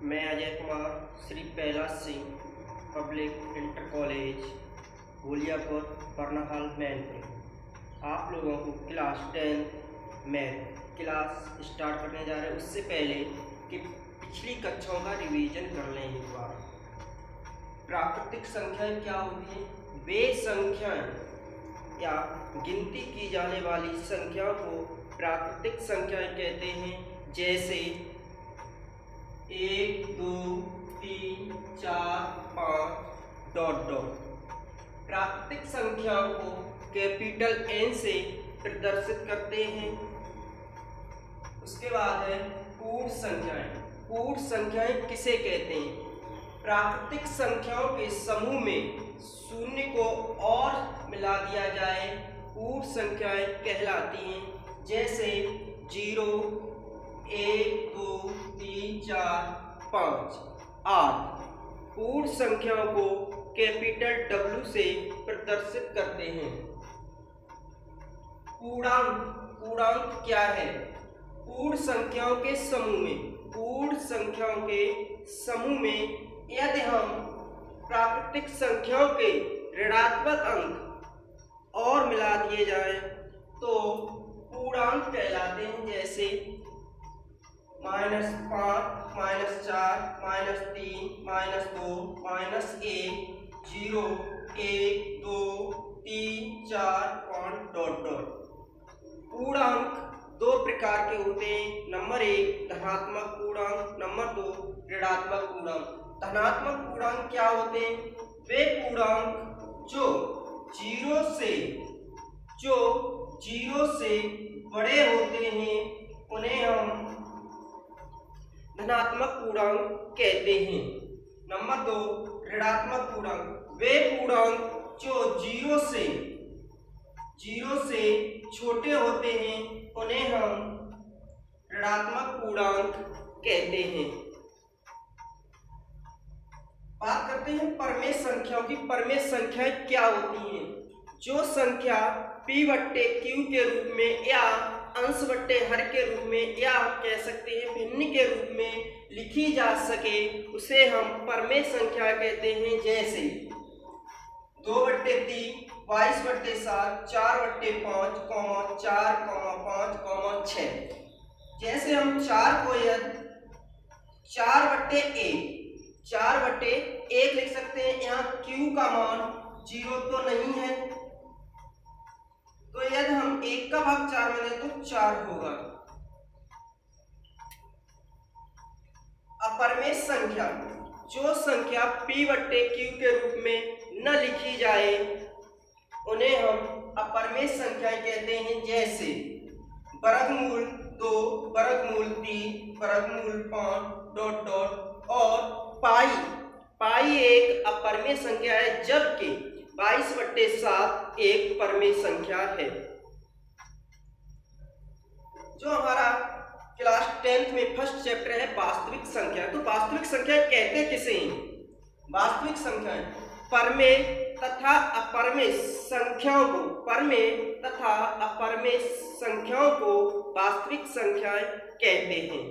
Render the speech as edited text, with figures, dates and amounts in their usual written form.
मैं Ajay Kumar Shri Kailash Singh public inter college Goliyapur Barnahal Mainpur आप लोगों को क्लास 10 मैथ क्लास स्टार्ट करने जा रहे हैं। उससे पहले कि पिछली कक्षाओं का रिवीजन कर लें एक बार। प्राकृतिक संख्याएं क्या होती हैं? वे संख्याएं या गिनती की जाने वाली संख्याओं को प्राकृतिक संख्याएं कहते हैं। जैसे 1 2 3 4 5 डॉट डॉट। प्राकृतिक संख्याओं को कैपिटल N से प्रदर्शित करते हैं। उसके बाद है पूर्ण संख्याएं। पूर्ण संख्याएं किसे कहते हैं? प्राकृतिक संख्याओं के समूह में शून्य को और मिला दिया जाए पूर्ण संख्याएं कहलाती हैं। जैसे 0 1 2 3 4 5 8। पूर्ण संख्याओं को कैपिटल W से प्रदर्शित करते हैं। पूर्णांक। पूर्णांक क्या है? पूर्ण संख्याओं के समूह में यदि हम प्राकृतिक संख्याओं के ऋणात्मक अंक और मिला दिए जाएं तो पूर्णांक कहलाते हैं। जैसे -5 -4 -3 -2 -1 0 1 2 3 4 5 डॉट डॉट। पूर्णांक दो प्रकार के होते हैं। नंबर 1 धनात्मक पूर्णांक, नंबर 2 ऋणात्मक पूर्णांक। धनात्मक पूर्णांक क्या होते हैं? वे पूर्णांक जो 0 से बड़े होते हैं उन्हें हम धनात्मक पूर्णांक कहते हैं। नंबर 2 ऋणात्मक पूर्णांक। वे पूर्णांक जो 0 से छोटे होते हैं उन्हें हम ऋणात्मक पूर्णांक कहते हैं। बात करते हैं परमेय संख्याओं की। परमेय संख्याएं क्या होती हैं? जो संख्या p/q के रूप में या अंश/हर के रूप में या कह सकते हैं भिन्न के रूप में लिखी जा सके उसे हम परमेय संख्या कहते हैं। जैसे 2/3 22/7 4/5 4 5 6। जैसे हम 4 को यदि 4/1 लिख सकते हैं। यहाँ q का मान 0 तो नहीं है, तो यदि हम 1 का भाग 4 में दें तो 4 होगा। अपरमेय संख्या। जो संख्या p/q के रूप में न लिखी जाए उन्हें हम अपरमेय संख्याएं कहते हैं। जैसे वर्गमूल 2 वर्गमूल 3 वर्गमूल 5 डॉट डॉट। और पाई एक अपरमेय संख्या है, जबकि 22/7 एक परमेय संख्या है। जो हमारा क्लास 10th में फर्स्ट चैप्टर है वास्तविक संख्या। तो वास्तविक संख्या कहते किसे हैं? वास्तविक संख्याएं परमेय तथा अपरमेय संख्याओं को वास्तविक संख्याएं कहते हैं।